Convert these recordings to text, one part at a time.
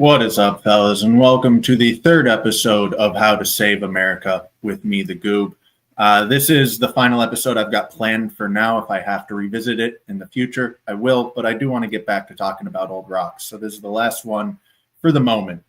What is up, fellas, and welcome to the third episode of How to Save America with me, the Goob. This is the final episode I've got planned for now. If I have to revisit it in the future, I will, but I do want to get back to talking about old rocks. So this is the last one for the moment.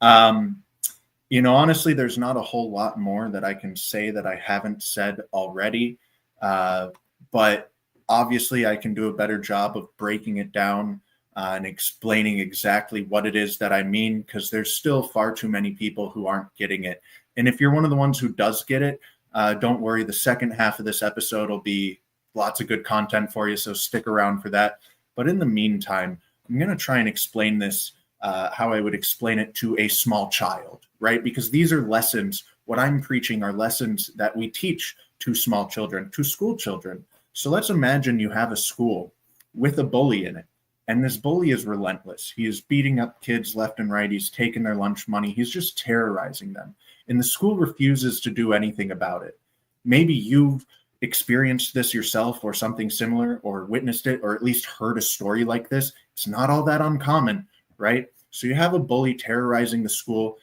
Honestly, there's not a whole lot more that I can say that I haven't said already, but obviously I can do a better job of breaking it down and explaining exactly what it is that I mean, because there's still far too many people who aren't getting it. And if you're one of the ones who does get it, don't worry. The second half of this episode will be lots of good content for you, so stick around for that. But in the meantime, I'm going to try and explain this how I would explain it to a small child, right? Because these are lessons. What I'm preaching are lessons that we teach to small children, to school children. So let's imagine you have a school with a bully in it. And this bully is relentless. He is beating up kids left and right. He's taking their lunch money. He's just terrorizing them. And the school refuses to do anything about it. Maybe you've experienced this yourself or something similar, or witnessed it, or at least heard a story like this. It's not all that uncommon, right? So you have a bully terrorizing the school,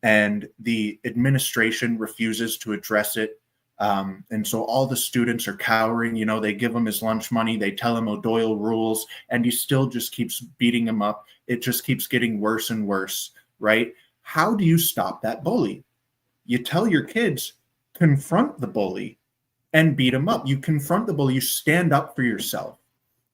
and the administration refuses to address it. And so all the students are cowering. They give him his lunch money. They tell him O'Doyle rules, and he still just keeps beating him up. It just keeps getting worse and worse, right? How do you stop that bully? You tell your kids, confront the bully and beat him up. You confront the bully. You stand up for yourself.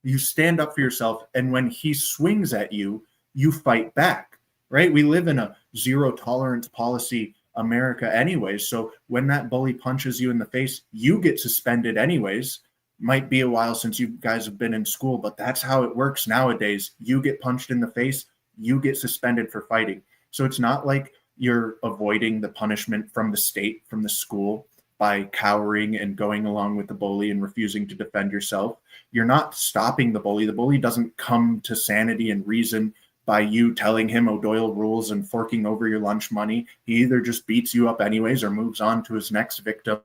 You stand up for yourself. And when he swings at you, you fight back, right? We live in a zero tolerance policy America anyways. So when that bully punches you in the face, you get suspended anyways. Might be a while since you guys have been in school, but that's how it works nowadays. You get punched in the face, you get suspended for fighting. So it's not like you're avoiding the punishment from the state, from the school, by cowering and going along with the bully and refusing to defend yourself. You're not stopping the bully. The bully doesn't come to sanity and reason by you telling him O'Doyle rules and forking over your lunch money. He either just beats you up anyways or moves on to his next victim.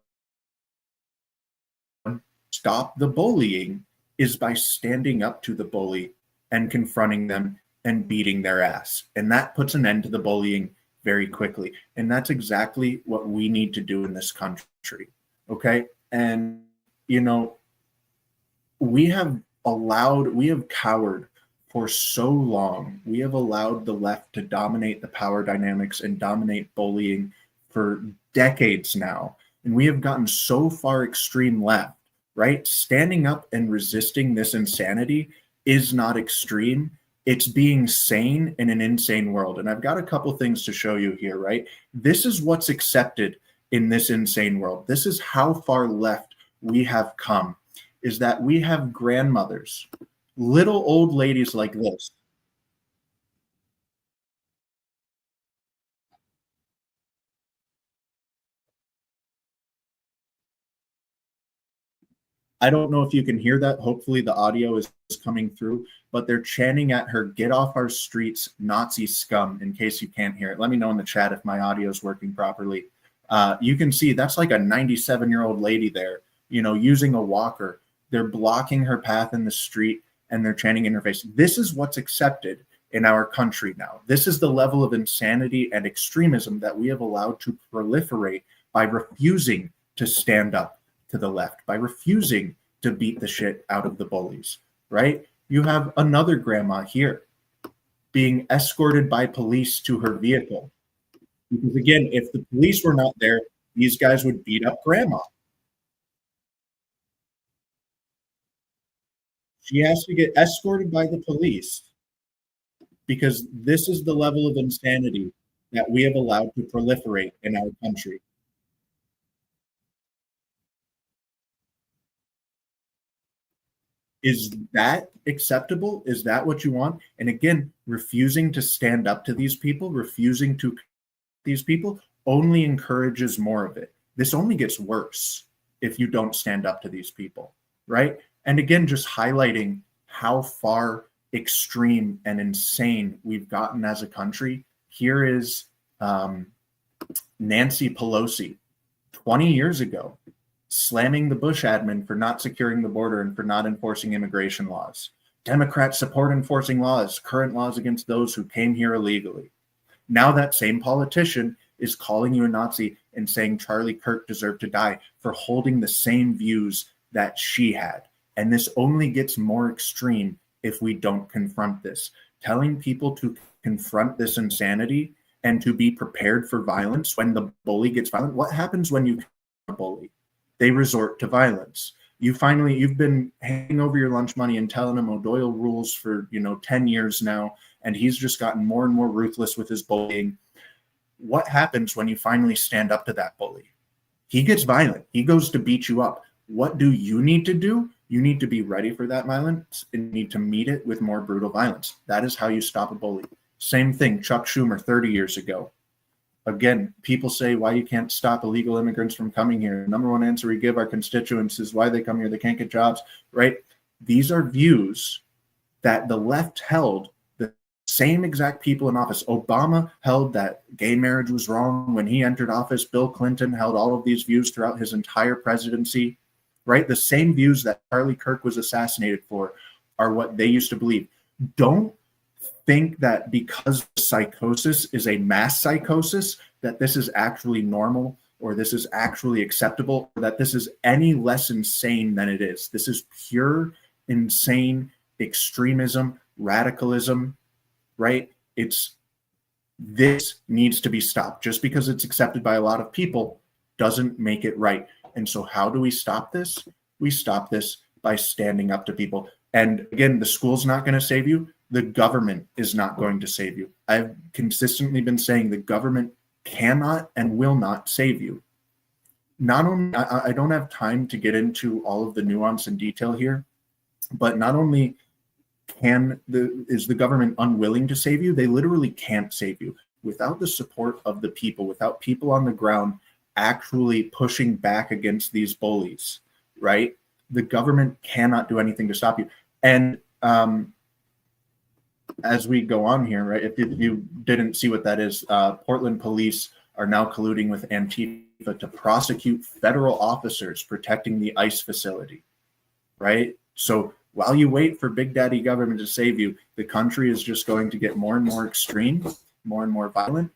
Stop the bullying is by standing up to the bully and confronting them and beating their ass. And that puts an end to the bullying very quickly. And that's exactly what we need to do in this country. Okay. And, we have cowered for so long. We have allowed the left to dominate the power dynamics and dominate bullying for decades now. And we have gotten so far extreme left, right? Standing up and resisting this insanity is not extreme. It's being sane in an insane world. And I've got a couple things to show you here, right? This is what's accepted in this insane world. This is how far left we have come, is that we have grandmothers, little old ladies like this. I don't know if you can hear that. Hopefully the audio is coming through, but they're chanting at her, "Get off our streets, Nazi scum," in case you can't hear it. Let me know in the chat if my audio is working properly. You can see that's like a 97-year-old lady there, using a walker. They're blocking her path in the street, and they're chanting in her face. This is what's accepted in our country now. This is the level of insanity and extremism that we have allowed to proliferate by refusing to stand up to the left, by refusing to beat the shit out of the bullies, right? You have another grandma here being escorted by police to her vehicle. Because again, if the police were not there, these guys would beat up grandma. She has to get escorted by the police because this is the level of insanity that we have allowed to proliferate in our country. Is that acceptable? Is that what you want? And again, refusing to stand up to these people, these people only encourages more of it. This only gets worse if you don't stand up to these people, right? And again, just highlighting how far extreme and insane we've gotten as a country. Here is Nancy Pelosi 20 years ago slamming the Bush admin for not securing the border and for not enforcing immigration laws. Democrats support enforcing laws, current laws against those who came here illegally. Now that same politician is calling you a Nazi and saying Charlie Kirk deserved to die for holding the same views that she had. And this only gets more extreme if we don't confront this. Telling people to confront this insanity and to be prepared for violence when the bully gets violent. What happens when you a bully? They resort to violence. You've been handing over your lunch money and telling him O'Doyle rules for 10 years now, and he's just gotten more and more ruthless with his bullying. What happens when you finally stand up to that bully? He gets violent. He goes to beat you up. What do you need to do? You need to be ready for that violence and need to meet it with more brutal violence. That is how you stop a bully. Same thing, Chuck Schumer 30 years ago. Again, people say why you can't stop illegal immigrants from coming here. The number one answer we give our constituents is why they come here. They can't get jobs, right? These are views that the left held, the same exact people in office. Obama held that gay marriage was wrong when he entered office. Bill Clinton held all of these views throughout his entire presidency, right? The same views that Charlie Kirk was assassinated for are what they used to believe. Don't think that because psychosis is a mass psychosis, that this is actually normal or this is actually acceptable, or that this is any less insane than it is. This is pure, insane extremism, radicalism, right? This needs to be stopped. Just because it's accepted by a lot of people doesn't make it right. And so how do we stop this? We stop this by standing up to people. And again, the school's not going to save you. The government is not going to save you. I've consistently been saying the government cannot and will not save you. Not only, I don't have time to get into all of the nuance and detail here, but not only is the government unwilling to save you, they literally can't save you. Without the support of the people, without people on the ground actually pushing back against these bullies, right? The government cannot do anything to stop you. And as we go on here, right, if you didn't see what that is, Portland police are now colluding with Antifa to prosecute federal officers protecting the ICE facility, right? So while you wait for Big Daddy government to save you, the country is just going to get more and more extreme, more and more violent,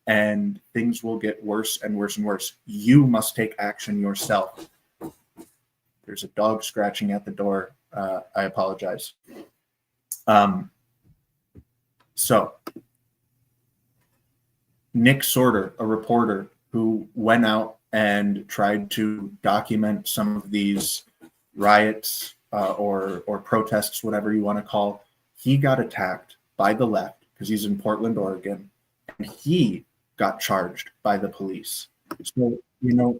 and things will get worse and worse and worse. You must take action yourself. There's a dog scratching at the door. I apologize. So Nick Sorter, a reporter who went out and tried to document some of these riots or protests, whatever you want to call, he got attacked by the left because he's in Portland, Oregon, and he got charged by the police. So,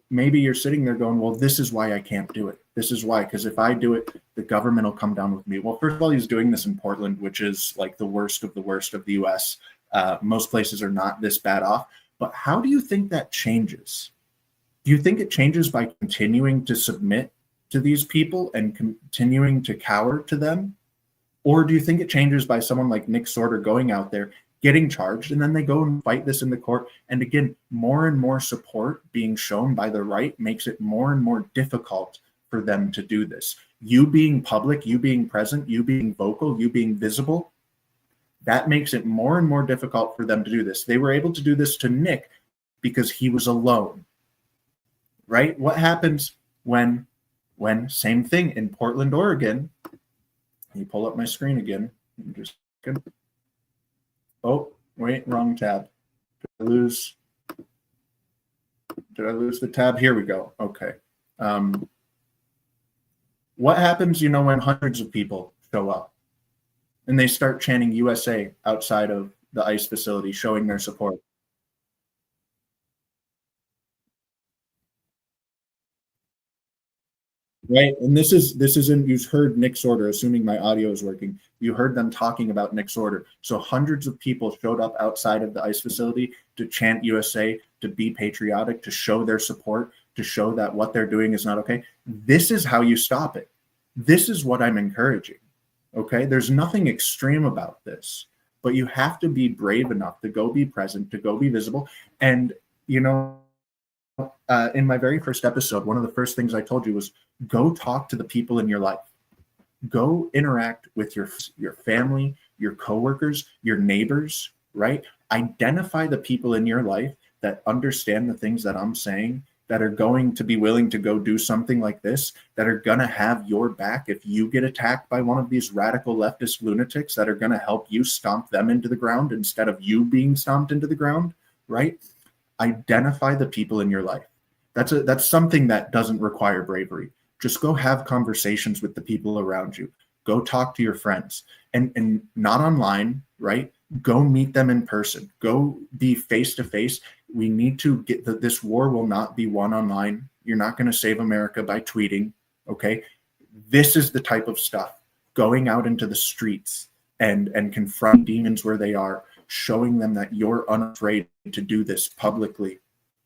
maybe you're sitting there going, well, this is why I can't do it. This is why, because if I do it, the government will come down with me. Well, first of all, he's doing this in Portland, which is like the worst of the US. Most places are not this bad off. But how do you think that changes? Do you think it changes by continuing to submit to these people and continuing to cower to them? Or do you think it changes by someone like Nick Sorter going out there, getting charged, and then they go and fight this in the court? And again, more and more support being shown by the right makes it more and more difficult for them to do this. You being public, you being present, you being vocal, you being visible, that makes it more and more difficult for them to do this. They were able to do this to Nick because he was alone, right? What happens when same thing in Portland, Oregon? Let me pull up my screen again. Just a second. Oh, wait, wrong tab. Did I lose the tab? Here we go. Okay. What happens, when hundreds of people show up and they start chanting USA outside of the ICE facility, showing their support? Right. And this isn't, you heard Nick Sorter, assuming my audio is working. You heard them talking about Nick Sorter. So hundreds of people showed up outside of the ICE facility to chant USA, to be patriotic, to show their support, to show that what they're doing is not okay. This is how you stop it. This is what I'm encouraging. Okay. There's nothing extreme about this, but you have to be brave enough to go be present, to go be visible. And, in my very first episode, one of the first things I told you was go talk to the people in your life. Go interact with your family, your coworkers, your neighbors, right? Identify the people in your life that understand the things that I'm saying, that are going to be willing to go do something like this, that are going to have your back if you get attacked by one of these radical leftist lunatics, that are going to help you stomp them into the ground instead of you being stomped into the ground, right? Identify the people in your life. That's something that doesn't require bravery. Just go have conversations with the people around you. Go talk to your friends, and not online, right? Go meet them in person. Go be face to face. We need to get this war will not be won online. You're not going to save America by tweeting. Okay. This is the type of stuff, going out into the streets and confront demons where they are, showing them that you're unafraid to do this publicly,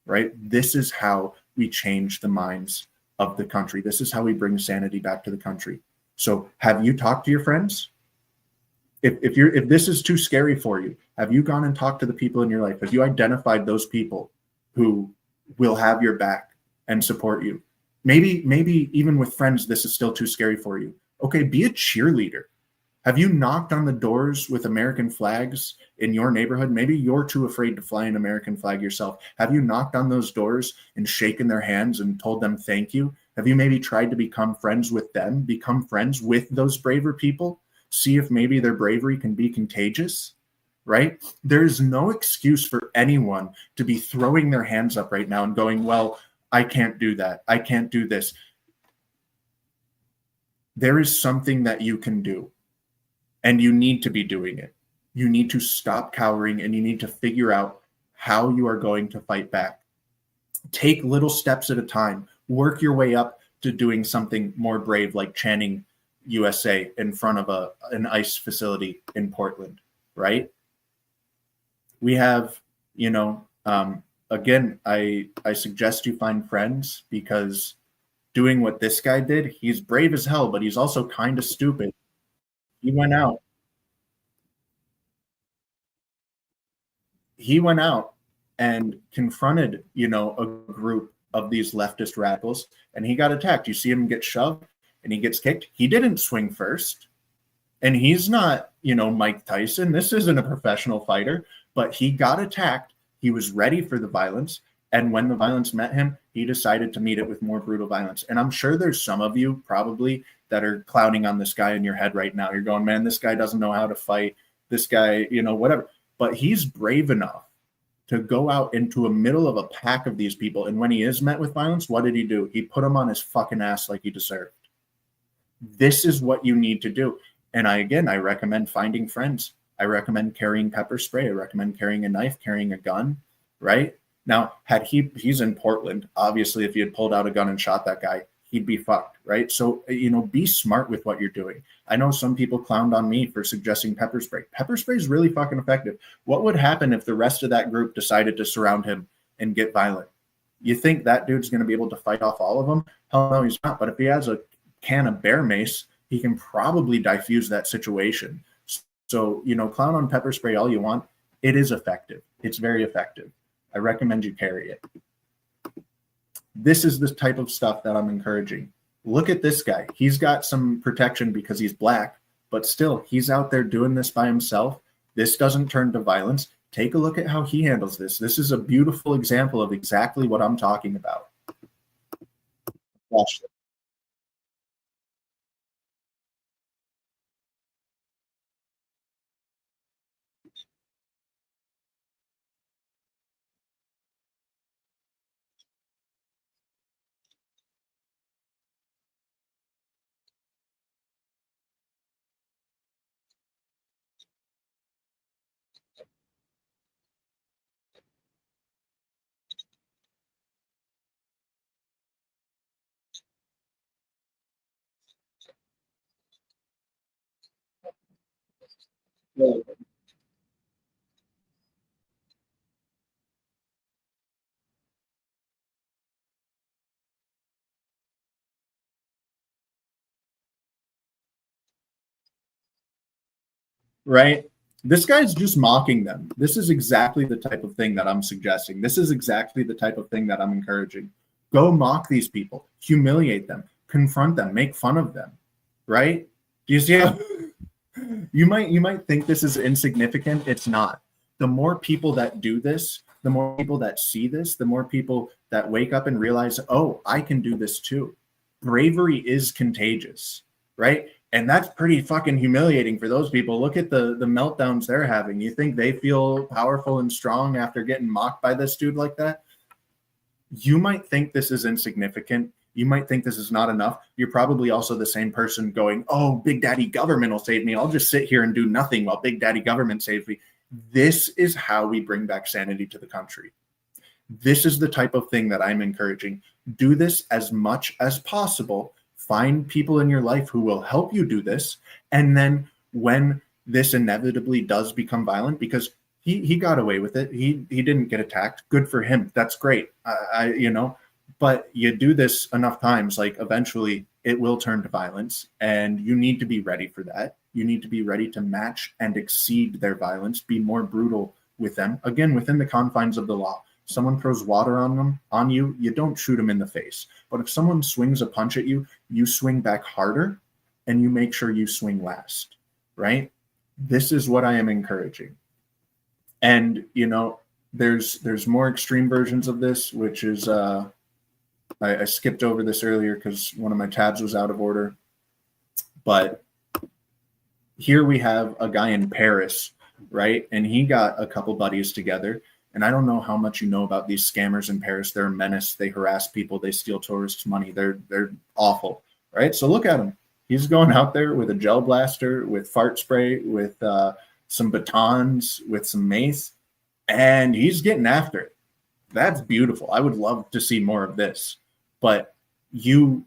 right? This is how we change the minds of the country. This is how we bring sanity back to the country. So have you talked to your friends? If this is too scary for you, have you gone and talked to the people in your life? Have you identified those people who will have your back and support you? Maybe even with friends, this is still too scary for you. Okay, be a cheerleader. Have you knocked on the doors with American flags in your neighborhood? Maybe you're too afraid to fly an American flag yourself. Have you knocked on those doors and shaken their hands and told them thank you? Have you maybe tried to become friends with them, become friends with those braver people? See if maybe their bravery can be contagious, right? There's no excuse for anyone to be throwing their hands up right now and going, well, I can't do that. I can't do this. There is something that you can do, and you need to be doing it. You need to stop cowering, and you need to figure out how you are going to fight back. Take little steps at a time. Work your way up to doing something more brave, like chanting USA in front of an ICE facility in Portland, right? We have, again, I suggest you find friends, because doing what this guy did, he's brave as hell, but he's also kind of stupid. He went out and confronted, a group of these leftist radicals, and he got attacked. You see him get shoved and he gets kicked. He didn't swing first. And he's not, Mike Tyson. This isn't a professional fighter, but he got attacked. He was ready for the violence. And when the violence met him, he decided to meet it with more brutal violence. And I'm sure there's some of you probably that are clowning on this guy in your head right now. You're going, man, this guy doesn't know how to fight. This guy, whatever. But he's brave enough to go out into a middle of a pack of these people. And when he is met with violence, what did he do? He put him on his fucking ass like he deserved. This is what you need to do. And I recommend finding friends. I recommend carrying pepper spray. I recommend carrying a knife, carrying a gun, right? Now, he's in Portland. Obviously, if he had pulled out a gun and shot that guy, he'd be fucked, right? So, be smart with what you're doing. I know some people clowned on me for suggesting pepper spray. Pepper spray is really fucking effective. What would happen if the rest of that group decided to surround him and get violent? You think that dude's going to be able to fight off all of them? Hell no, he's not. But if he has a can of bear mace, he can probably diffuse that situation. So, clown on pepper spray all you want. It is effective. It's very effective. I recommend you carry it. This is the type of stuff that I'm encouraging. Look at this guy. He's got some protection because he's black, but still, he's out there doing this by himself. This doesn't turn to violence. Take a look at how he handles this. This is a beautiful example of exactly what I'm talking about. Watch this. Right? This guy's just mocking them. This is exactly the type of thing that I'm suggesting. This is exactly the type of thing that I'm encouraging. Go mock these people, humiliate them, confront them, make fun of them, right? Do you see how you might think this is insignificant? It's not. The more people that do this, the more people that see this, the more people that wake up and realize, oh, I can do this too. Bravery is contagious, right? And that's pretty fucking humiliating for those people. Look at the meltdowns they're having. You think they feel powerful and strong after getting mocked by this dude like that? You might think this is insignificant. You might think this is not enough. You're probably also the same person going, oh, Big Daddy Government will save me. I'll just sit here and do nothing while Big Daddy Government saves me. This is how we bring back sanity to the country. This is the type of thing that I'm encouraging. Do this as much as possible. Find people in your life who will help you do this. And then when this inevitably does become violent, because he got away with it. He didn't get attacked. Good for him. That's great. But you do this enough times, like eventually it will turn to violence, and you need to be ready for that. You need to be ready to match and exceed their violence, be more brutal with them. Again, within the confines of the law. Someone throws water on you, you don't shoot them in the face. But if someone swings a punch at you, you swing back harder, and you make sure you swing last, right? This is what I am encouraging. And, there's more extreme versions of this, which is, I skipped over this earlier because one of my tabs was out of order. But here we have a guy in Paris, right? And he got a couple buddies together. And I don't know how much you know about these scammers in Paris. They're a menace. They harass people. They steal tourists' money. They're awful, right? So look at him. He's going out there with a gel blaster, with fart spray, with some batons, with some mace, and he's getting after it. That's beautiful. I would love to see more of this. But you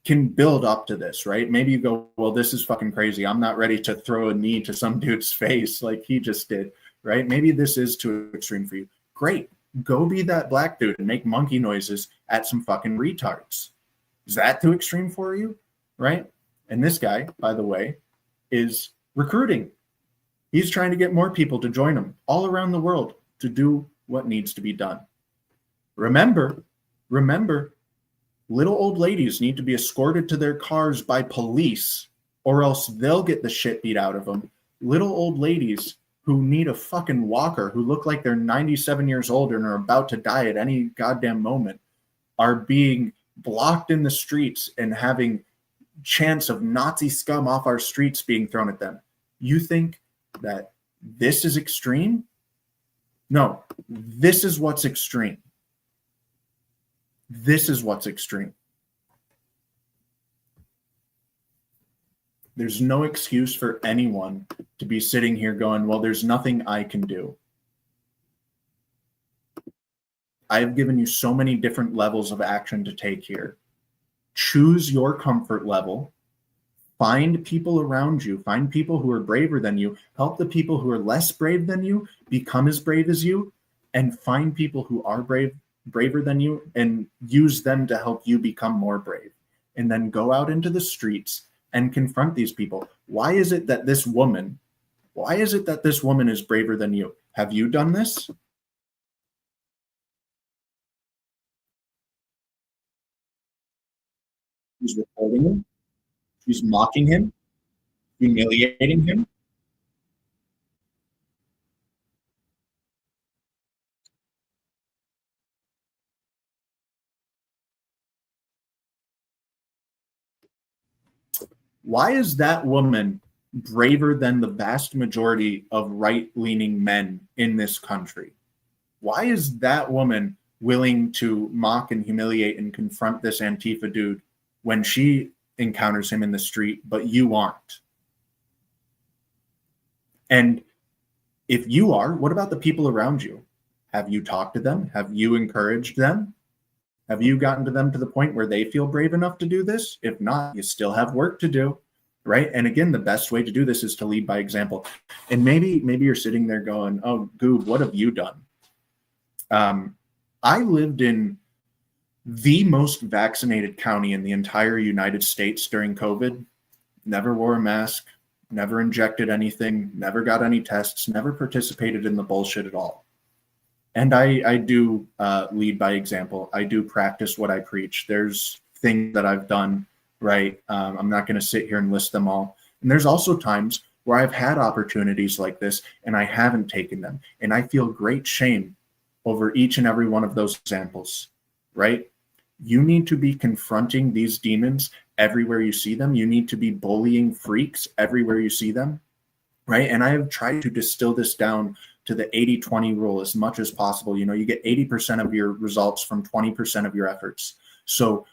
can build up to this, right? Maybe you go, well, this is fucking crazy. I'm not ready to throw a knee to some dude's face like he just did, right? Maybe this is too extreme for you. Great. Go be that black dude and make monkey noises at some fucking retards. Is that too extreme for you, right? And this guy, by the way, is recruiting. He's trying to get more people to join him all around the world to do what needs to be done. Remember, little old ladies need to be escorted to their cars by police, or else they'll get the shit beat out of them. Little old ladies who need a fucking walker, who look like they're 97 years old and are about to die at any goddamn moment, are being blocked in the streets and having chance of Nazi scum off our streets being thrown at them. You think that this is extreme? No, this is what's extreme. This is what's extreme. There's no excuse for anyone to be sitting here going, well, there's nothing I can do. I've given you so many different levels of action to take here. Choose your comfort level. Find people around you. Find people who are braver than you. Help the people who are less brave than you become as brave as you. And find people who are braver than you and use them to help you become more brave. And then go out into the streets and confront these people. Why is it that this woman is braver than you? Have you done this? She's recording him. She's mocking him, humiliating him. Why is that woman braver than the vast majority of right-leaning men in this country? Why is that woman willing to mock and humiliate and confront this Antifa dude when she encounters him in the street, but you aren't? And if you are, what about the people around you? Have you talked to them? Have you encouraged them? Have you gotten to them to the point where they feel brave enough to do this? If not, you still have work to do, right? And again, the best way to do this is to lead by example. And maybe you're sitting there going, oh, Goob, what have you done? I lived in the most vaccinated county in the entire United States during COVID. Never wore a mask, never injected anything, never got any tests, never participated in the bullshit at all. And I do lead by example. I do practice what I preach. There's things that I've done, right? I'm not going to sit here and list them all. And there's also times where I've had opportunities like this and I haven't taken them. And I feel great shame over each and every one of those examples, right? You need to be confronting these demons everywhere you see them. You need to be bullying freaks everywhere you see them, right? And I have tried to distill this down to the 80-20 rule as much as possible. You know, you get 80% of your results from 20% of your efforts. So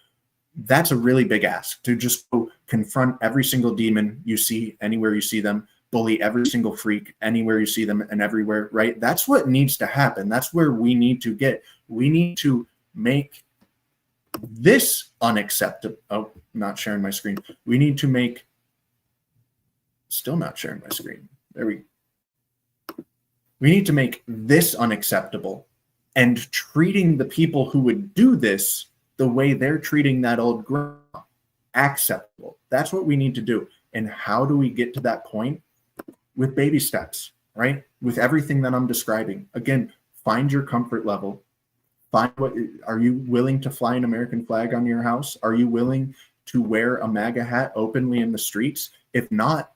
that's a really big ask, to just go confront every single demon you see anywhere you see them, bully every single freak anywhere you see them and everywhere, right? That's what needs to happen. That's where we need to get. We need to make this unacceptable. Oh, not sharing my screen. We need to make, still not sharing my screen. There we go. We need to make this unacceptable and treating the people who would do this the way they're treating that old grandma acceptable. That's what we need to do. And how do we get to that point? With baby steps, right? With everything that I'm describing. Again, find your comfort level. Find what, are you willing to fly an American flag on your house? Are you willing to wear a MAGA hat openly in the streets? If not,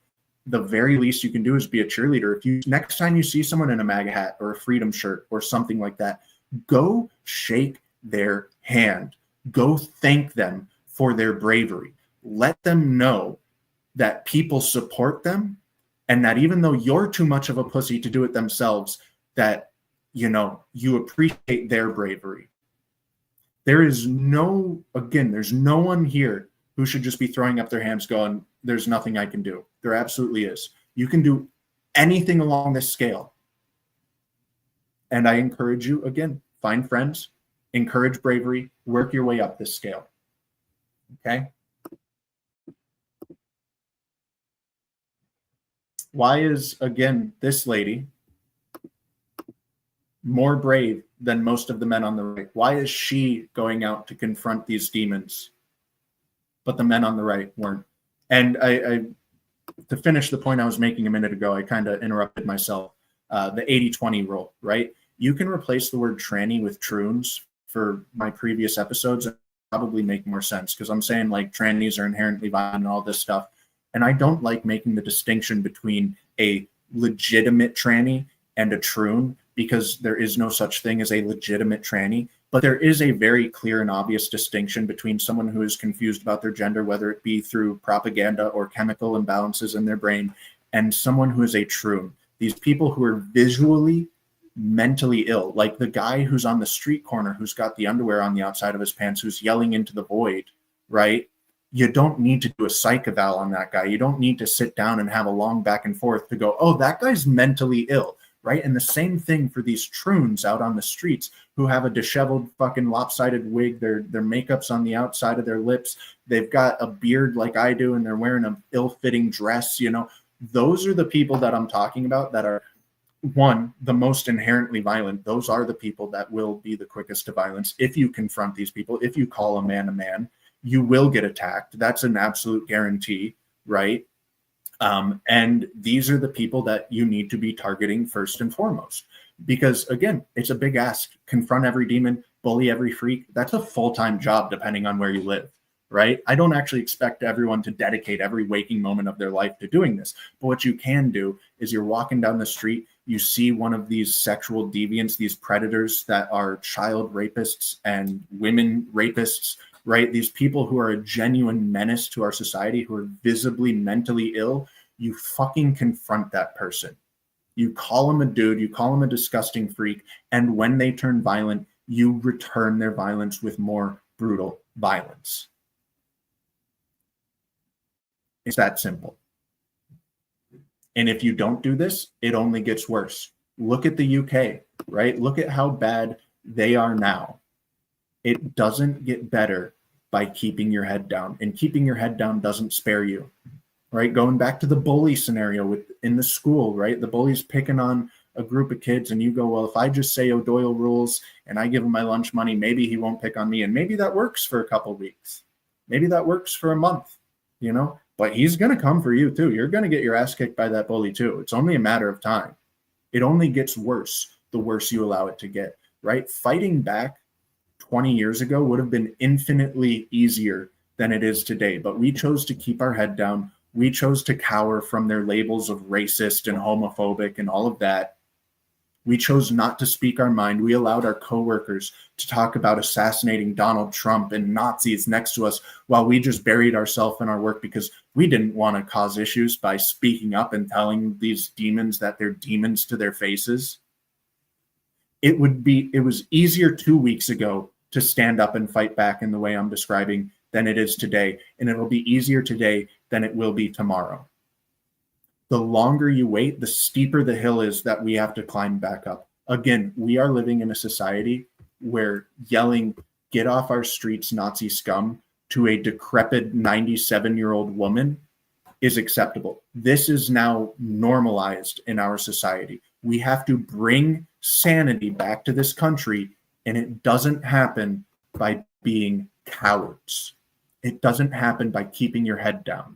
the very least you can do is be a cheerleader. If you, next time you see someone in a MAGA hat or a freedom shirt or something like that, go shake their hand. Go thank them for their bravery. Let them know that people support them, and that even though you're too much of a pussy to do it themselves, that, you know, you appreciate their bravery. There is no, again, there's no one here who should just be throwing up their hands going, there's nothing I can do. There absolutely is. You can do anything along this scale. And I encourage you, again, find friends, encourage bravery, work your way up this scale. Okay? Why is, again, this lady more brave than most of the men on the right? Why is she going out to confront these demons, but the men on the right weren't? And I to finish the point I was making a minute ago, I kind of interrupted myself. The 80-20 rule, right? You can replace the word tranny with troons for my previous episodes and probably make more sense, because I'm saying like trannies are inherently violent and all this stuff. And I don't like making the distinction between a legitimate tranny and a troon, because there is no such thing as a legitimate tranny. But there is a very clear and obvious distinction between someone who is confused about their gender, whether it be through propaganda or chemical imbalances in their brain, and someone who is a troon. These people who are visually, mentally ill, like the guy who's on the street corner, who's got the underwear on the outside of his pants, who's yelling into the void, right? You don't need to do a psych eval on that guy. You don't need to sit down and have a long back and forth to go, oh, that guy's mentally ill, right? And the same thing for these troons out on the streets who have a disheveled fucking lopsided wig. Their makeup's on the outside of their lips. They've got a beard like I do, and they're wearing an ill-fitting dress, you know. Those are the people that I'm talking about that are, one, the most inherently violent. Those are the people that will be the quickest to violence. If you confront these people, if you call a man, you will get attacked. That's an absolute guarantee, right? And these are the people that you need to be targeting first and foremost. Because again, it's a big ask. Confront every demon, bully every freak. That's a full-time job depending on where you live, right? I don't actually expect everyone to dedicate every waking moment of their life to doing this. But what you can do is you're walking down the street, you see one of these sexual deviants, these predators that are child rapists and women rapists, right? These people who are a genuine menace to our society, who are visibly mentally ill. You fucking confront that person. You call them a dude, you call them a disgusting freak, and when they turn violent, you return their violence with more brutal violence. It's that simple. And if you don't do this, it only gets worse. Look at the UK, right? Look at how bad they are now. It doesn't get better by keeping your head down, and keeping your head down doesn't spare you, right? Going back to the bully scenario in the school, right? The bully's picking on a group of kids, and you go, well, if I just say O'Doyle rules and I give him my lunch money, maybe he won't pick on me. And maybe that works for a couple of weeks. Maybe that works for a month, you know, but he's going to come for you too. You're going to get your ass kicked by that bully too. It's only a matter of time. It only gets worse the worse you allow it to get, right? Fighting back 20 years ago would have been infinitely easier than it is today, but we chose to keep our head down, We chose to cower from their labels of racist and homophobic and all of that. We chose not to speak our mind. We allowed our coworkers to talk about assassinating Donald Trump and Nazis next to us while we just buried ourselves in our work because we didn't want to cause issues by speaking up and telling these demons that they're demons to their faces. It was easier 2 weeks ago to stand up and fight back in the way I'm describing than it is today. And it'll be easier today than it will be tomorrow. The longer you wait, the steeper the hill is that we have to climb back up. Again, we are living in a society where yelling, "Get off our streets, Nazi scum," to a decrepit 97-year-old woman is acceptable. This is now normalized in our society. We have to bring sanity back to this country, and it doesn't happen by being cowards. It doesn't happen by keeping your head down.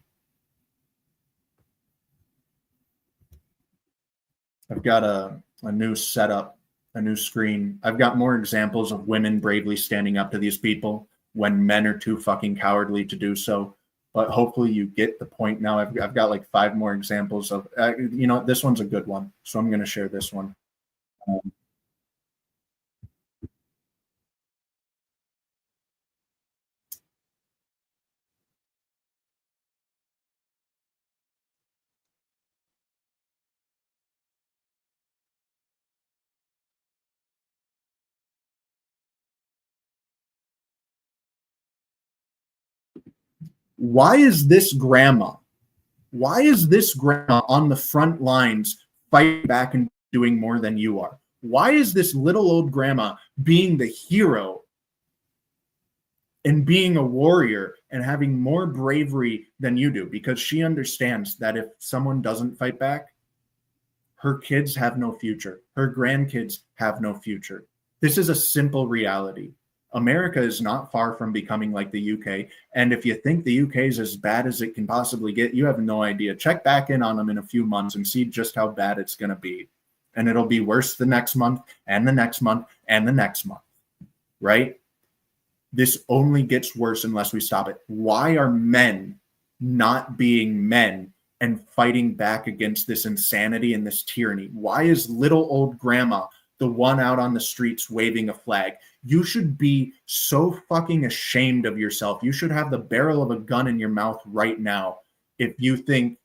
I've got a new setup, a new screen. I've got more examples of women bravely standing up to these people when men are too fucking cowardly to do so. But hopefully you get the point now. I've got like 5 more examples of, this one's a good one. So I'm going to share this one. Why is this grandma on the front lines fighting back and doing more than you are? Why is this little old grandma being the hero and being a warrior and having more bravery than you do? Because she understands that if someone doesn't fight back, her kids have no future. Her grandkids have no future. This is a simple reality. America is not far from becoming like the UK. And if you think the UK is as bad as it can possibly get, you have no idea. Check back in on them in a few months and see just how bad it's going to be. And it'll be worse the next month and the next month and the next month, right? This only gets worse unless we stop it. Why are men not being men and fighting back against this insanity and this tyranny? Why is little old grandma the one out on the streets waving a flag? You should be so fucking ashamed of yourself. You should have the barrel of a gun in your mouth right now if you think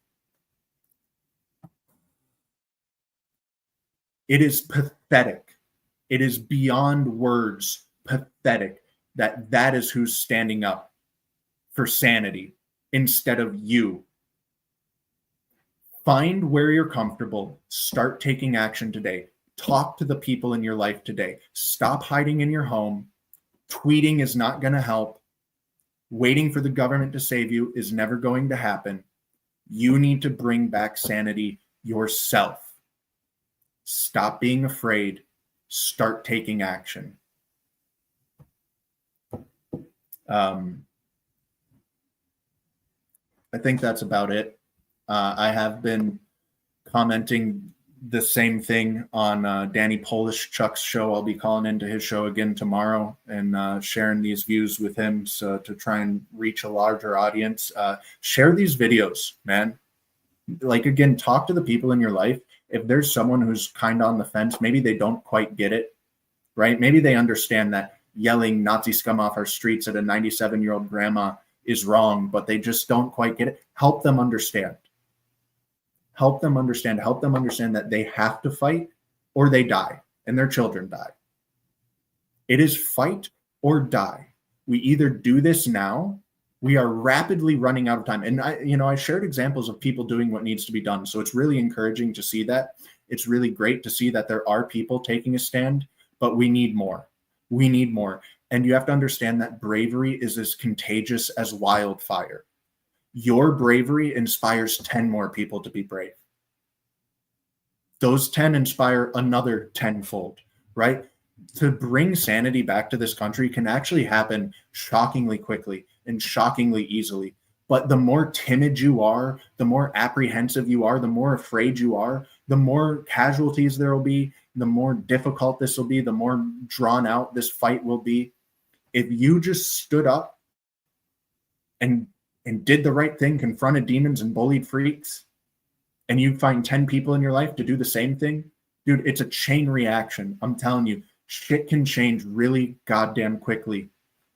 it is pathetic. It is beyond words pathetic that is who's standing up for sanity instead of you. Find where you're comfortable. Start taking action today. Talk to the people in your life today. Stop hiding in your home. Tweeting is not going to help. Waiting for the government to save you is never going to happen. You need to bring back sanity yourself. Stop being afraid. Start taking action. I think that's about it. I have been commenting the same thing on Danny Polishchuk's show. I'll be calling into his show again tomorrow and sharing these views with him so to try and reach a larger audience. Share these videos, man. Like, again, talk to the people in your life. If there's someone who's kind of on the fence, maybe they don't quite get it, right? Maybe they understand that yelling Nazi scum off our streets at a 97-year-old grandma is wrong, but they just don't quite get it. Help them understand. Help them understand that they have to fight or they die and their children die. It is fight or die. We either do this now. We are rapidly running out of time. And I shared examples of people doing what needs to be done. So it's really encouraging to see that. It's really great to see that there are people taking a stand, but we need more. We need more. And you have to understand that bravery is as contagious as wildfire. Your bravery inspires 10 more people to be brave. Those 10 inspire another 10-fold, right? To bring sanity back to this country can actually happen shockingly quickly and shockingly easily. But the more timid you are, the more apprehensive you are, the more afraid you are, the more casualties there will be, the more difficult this will be, the more drawn out this fight will be. If you just stood up and and did the right thing, confronted demons and bullied freaks, and you find 10 people in your life to do the same thing, dude, it's a chain reaction. I'm telling you, shit can change really goddamn quickly,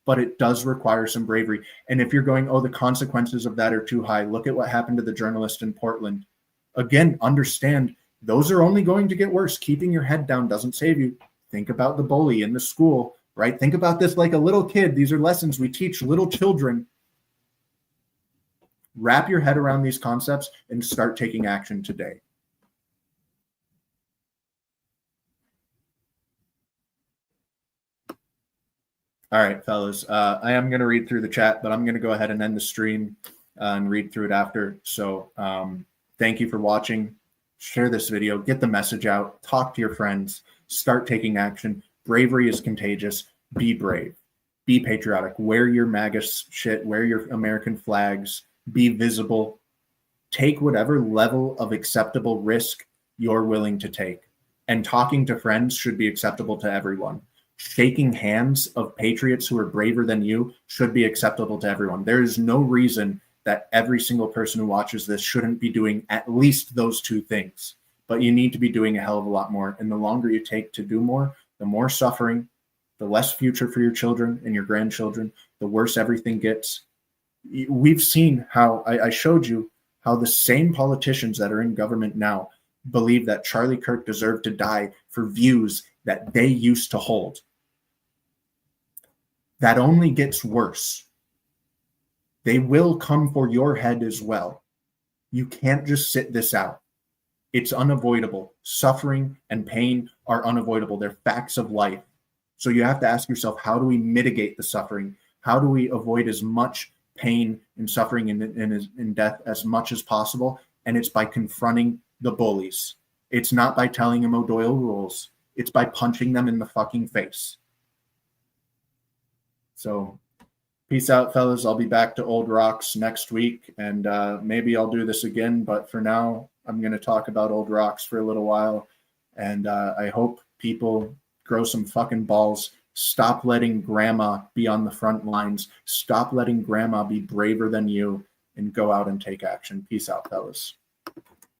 but it does require some bravery. And if you're going, oh, the consequences of that are too high, look at what happened to the journalist in Portland. Again, understand those are only going to get worse. Keeping your head down doesn't save you. Think about the bully in the school, right? Think about this like a little kid. These are lessons we teach little children. Wrap your head around these concepts and start taking action today. All right, fellas, I am going to read through the chat, but I'm going to go ahead and end the stream and read through it after. So thank you for watching. Share this video, get the message out, talk to your friends, start taking action. Bravery is contagious. Be brave. Be patriotic. Wear your MAGA shit. Wear your American flags. Be visible. Take whatever level of acceptable risk you're willing to take. And talking to friends should be acceptable to everyone. Shaking hands of patriots who are braver than you should be acceptable to everyone. There is no reason that every single person who watches this shouldn't be doing at least those two things. But you need to be doing a hell of a lot more. And the longer you take to do more, the more suffering, the less future for your children and your grandchildren, the worse everything gets. We've seen how, I showed you how the same politicians that are in government now believe that Charlie Kirk deserved to die for views that they used to hold. That only gets worse. They will come for your head as well. You can't just sit this out. It's unavoidable. Suffering and pain are unavoidable. They're facts of life. So you have to ask yourself, how do we mitigate the suffering? How do we avoid as much pain and suffering and death as much as possible? And it's by confronting the bullies. It's not by telling them O'Doyle rules. It's by punching them in the fucking face. So peace out, fellas. I'll be back to Old Rocks next week, and maybe I'll do this again. But for now, I'm going to talk about Old Rocks for a little while. And I hope people grow some fucking balls. Stop letting grandma be on the front lines. Stop letting grandma be braver than you, and go out and take action. Peace out, fellas.